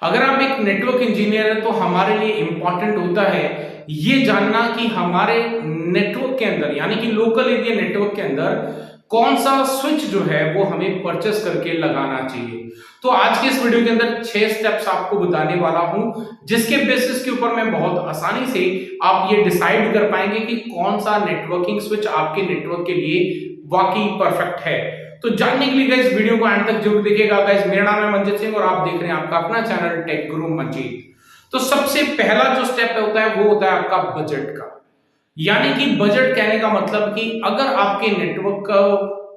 अगर आप एक नेटवर्क इंजीनियर हैं तो हमारे लिए इंपॉर्टेंट होता है ये जानना कि हमारे नेटवर्क के अंदर यानी कि लोकल एरिया नेटवर्क के अंदर कौन सा स्विच जो है वो हमें परचेस करके लगाना चाहिए। तो आज के इस वीडियो के अंदर 6 स्टेप्स आपको बताने वाला हूं जिसके बेसिस के ऊपर मैं बहुत आसानी से आप ये डिसाइड कर पाएंगे कि कौन सा नेटवर्किंग स्विच आपके नेटवर्क के लिए वाकई परफेक्ट है। तो जानने के लिए गाइस वीडियो को एंड तक जरूर देखिएगा। गाइस मेरा नाम है मंजीत सिंह और आप देख रहे हैं आपका अपना चैनल टेक गुरु मंजीत। तो सबसे पहला जो स्टेप होता है वो होता है आपका बजट का, यानी कि बजट कहने का मतलब कि अगर आपके नेटवर्क का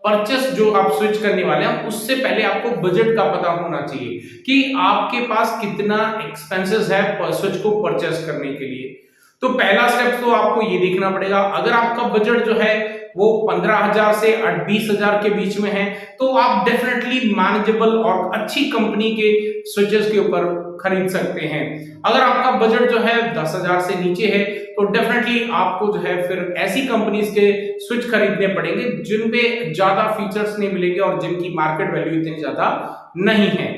परचेस जो आप स्विच करने वाले हैं उससे पहले आपको बजट का पता होना चाहिए कि आपके पास कितना एक्सपेंसेस है पर स्विच को परचेस करने के लिए। तो पहला स्टेप तो आपको ये देखना पड़ेगा, अगर आपका बजट जो है वो 15,000 से 20,000 के बीच में है तो आप डेफिनेटली मैनेजेबल और अच्छी कंपनी के स्विचेस के ऊपर खरीद सकते हैं। अगर आपका बजट जो है 10,000 से नीचे है तो डेफिनेटली आपको जो है फिर ऐसी कंपनीज के स्विच खरीदने पड़ेंगे जिन पे ज्यादा फीचर्स नहीं मिलेंगे और जिनकी मार्केट वैल्यू इतनी ज्यादा नहीं है।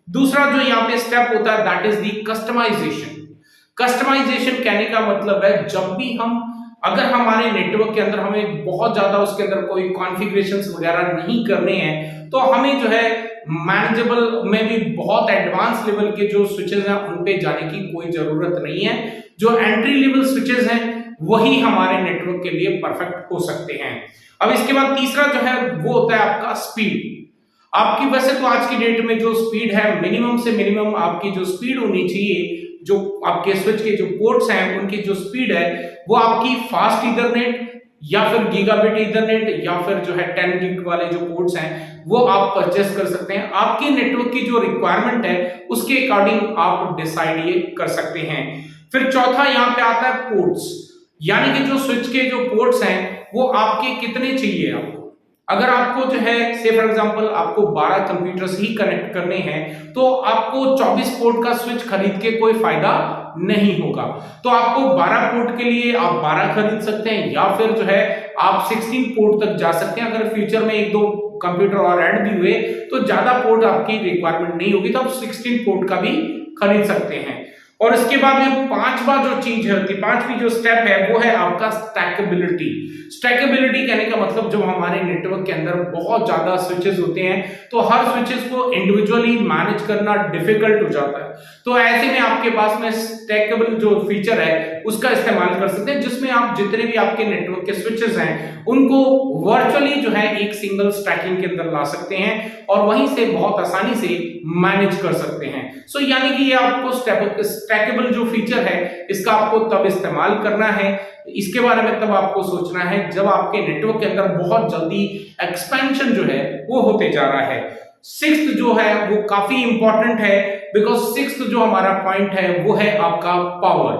दूसरा जो यहाँ पे स्टेप होता है that is the customisation. Customisation कहने का मतलब है जब भी हम अगर हमारे नेटवर्क के अंदर हमें बहुत ज्यादा उसके अंदर कोई कॉन्फ़िगरेशंस वगैरह नहीं करने हैं तो हमें जो है मैनेजेबल में भी बहुत एडवांस लेवल के जो स्विचेस हैं उन पे जाने की कोई जरूरत नहीं है। जो एंट्री लेवल स्विचेस हैं वही हमारे नेटवर्क के लिए परफेक्ट हो सकते हैं। अब इसके बाद तीसरा जो है वो होता है आपका स्पीड। आपकी वैसे तो आज की डेट में जो स्पीड है मिनिमम से मिनिमम आपकी जो स्पीड होनी चाहिए, जो आपके स्विच के जो पोर्ट्स हैं उनकी जो स्पीड है वो आपकी फास्ट ईथरनेट या फिर गीगाबिट ईथरनेट या फिर जो है 10 गिग वाले जो पोर्ट्स हैं वो आप परचेस कर सकते हैं। आपके नेटवर्क की जो रिक्वायरमेंट है उसके अकॉर्डिंग आप डिसाइड ये कर सकते हैं। फिर चौथा यहाँ पे आता है पोर्ट्स, यानी कि जो स्विच के जो पोर्ट्स हैं वो आपके कितने चाहिए आपको। अगर आपको जो है से फॉर एग्जांपल आपको 12 कंप्यूटर्स ही कनेक्ट करने हैं तो आपको 24 पोर्ट का स्विच खरीद के कोई फायदा नहीं होगा। तो आपको 12 पोर्ट के लिए आप 12 खरीद सकते हैं या फिर जो है आप 16 पोर्ट तक जा सकते हैं। अगर फ्यूचर में एक दो कंप्यूटर और ऐड भी हुए तो ज्यादा पोर्ट आपकी रिक्वायरमेंट नहीं होगी तो आप 16 पोर्ट का भी खरीद सकते हैं। और इसके बाद में पांचवा जो चीज है, पांचवी जो स्टेप है वो है आपका स्टैकेबिलिटी। स्टैकेबिलिटी कहने का मतलब जब हमारे नेटवर्क के अंदर बहुत ज्यादा स्विचेस होते हैं तो हर स्विचेस को इंडिविजुअली मैनेज करना डिफिकल्ट हो जाता है। तो ऐसे में आपके पास में स्टैकेबल जो फीचर है उसका इस्तेमाल कर सकते हैं जिसमें आप जितने भी आपके नेटवर्क के स्विचेस हैं उनको वर्चुअली जो है एक सिंगल स्टैकिंग के अंदर ला सकते हैं और वहीं से बहुत आसानी से मैनेज कर सकते हैं। सो यानी कि ये आपको स्टैकेबल जो फीचर है इसका आपको तब इस्तेमाल करना है, इसके बारे में तब आपको सोचना है जब आपके नेटवर्क के अंदर बहुत जल्दी एक्सपेंशन जो है वो होते जा रहा है। सिक्स्थ जो है वो काफी इंपॉर्टेंट है बिकॉज सिक्स्थ जो हमारा पॉइंट है वो है आपका पावर।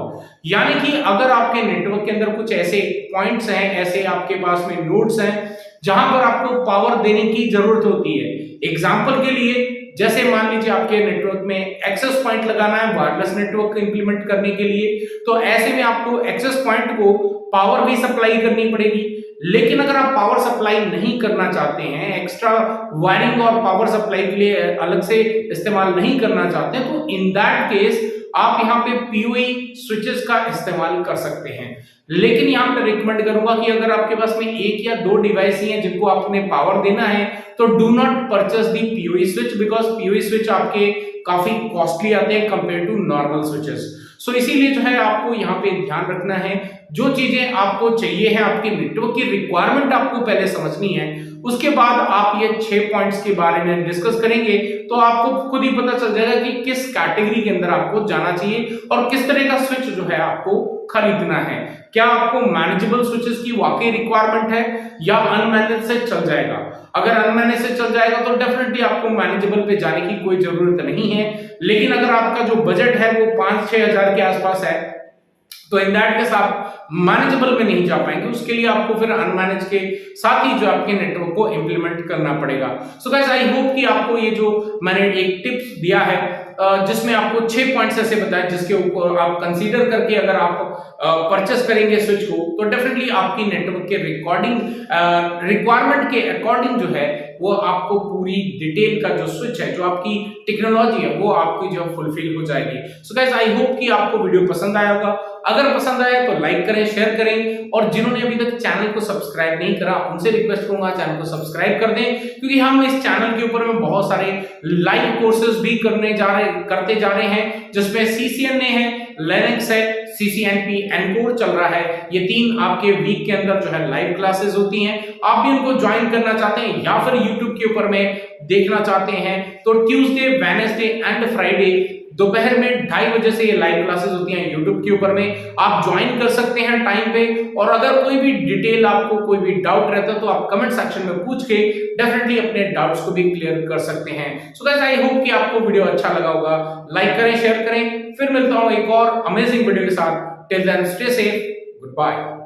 यानी कि अगर आपके नेटवर्क के अंदर कुछ ऐसे पॉइंट्स हैं, ऐसे आपके पास में नोड्स हैं जहां पर आपको पावर देने की जरूरत होती है। एग्जांपल के लिए जैसे मान लीजिए आपके नेटवर्क में एक्सेस पॉइंट लगाना है वायरलेस नेटवर्क इंप्लीमेंट करने के लिए, तो ऐसे में आपको एक्सेस पॉइंट को पावर भी सप्लाई करनी पड़ेगी। लेकिन अगर आप पावर सप्लाई नहीं करना चाहते हैं, एक्स्ट्रा वायरिंग और पावर सप्लाई के लिए अलग से इस्तेमाल नहीं करना चाहते हैं, तो इन दैट केस आप यहाँ पे पीओई स्विचेस का इस्तेमाल कर सकते हैं। लेकिन यहाँ पे रिकमेंड करूंगा कि अगर आपके पास में एक या दो डिवाइस ही हैं जिनको आपने पावर देना है तो do not purchase the PoE switch because PoE switch आपके काफी कॉस्टली आते हैं कंपेयर टू नॉर्मल स्विचेस। सो इसीलिए जो है आपको यहाँ पे ध्यान रखना है, जो चीजें आपको चाहिए है आपके नेटवर्क की रिक्वायरमेंट आपको पहले समझनी है, उसके बाद आप ये 6 पॉइंट्स के बारे में डिस्कस करेंगे तो आपको खुद ही पता चल जाएगा कि किस कैटेगरी के अंदर आपको जाना चाहिए और किस तरह का स्विच जो है आपको खरीदना है। क्या आपको मैनेजेबल स्विचेस की वाकई रिक्वायरमेंट है या अनमैनेज से चल जाएगा। अगर अनमैनेज से चल जाएगा तो डेफिनेटली आपको मैनेजेबल पे जाने की कोई जरूरत नहीं है। लेकिन अगर आपका जो बजट है वो 5-6 हजार के आसपास है तो इन दैट केस आप मैनेजेबल में नहीं जा पाएंगे, उसके लिए आपको फिर अनमैनेज के साथ ही जो आपके नेटवर्क को इंप्लीमेंट करना पड़ेगा। सो गाइस आई होप कि आपको ये जो मैंने एक टिप्स दिया है जिसमें आपको 6 पॉइंट्स ऐसे बताए जिसके ऊपर आप कंसीडर करके अगर आप परचेस करेंगे स्विच को तो डेफिनेटली आपकी नेटवर्क के रिक्वायरमेंट के अकॉर्डिंग जो है वो आपको पूरी डिटेल का जो स्विच है, जो आपकी टेक्नोलॉजी है, वो आपकी जो फुलफिल हो जाएगी। सो गाइस, आई होप कि आपको वीडियो पसंद आया होगा। अगर पसंद आया तो लाइक करें, शेयर करें, और जिन्होंने अभी तक चैनल को सब्सक्राइब नहीं करा उनसे रिक्वेस्ट करूंगा चैनल को सब्सक्राइब कर दें, क्योंकि हम इस चैनल के ऊपर में बहुत सारे लाइव कोर्सेज भी करते जा रहे हैं, जिसमें CCNA है, लिनक्स है, CCNP एनकोर चल रहा है। ये 3 आपके वीक के अंदर जो है लाइव क्लासेस होती हैं। आप भी उनको ज्वाइन करना चाहते हैं या फिर यूट्यूब के ऊपर में देखना चाहते हैं तो ट्यूसडे, वेडनेसडे एंड फ्राइडे दोपहर में 2:30 बजे से ये लाइव क्लासेस होती हैं यूट्यूब के ऊपर में। आप ज्वाइन कर सकते हैं टाइम पे, और अगर कोई भी डिटेल आपको कोई भी डाउट रहता है तो आप कमेंट सेक्शन में पूछ के डेफिनेटली अपने डाउट्स को भी क्लियर कर सकते हैं। सो गाइस, आई होप कि आपको वीडियो अच्छा लगा होगा। लाइक करें, शेयर करें। फिर मिलता हूं एक और अमेजिंग वीडियो के साथ। Till then stay safe, good bye.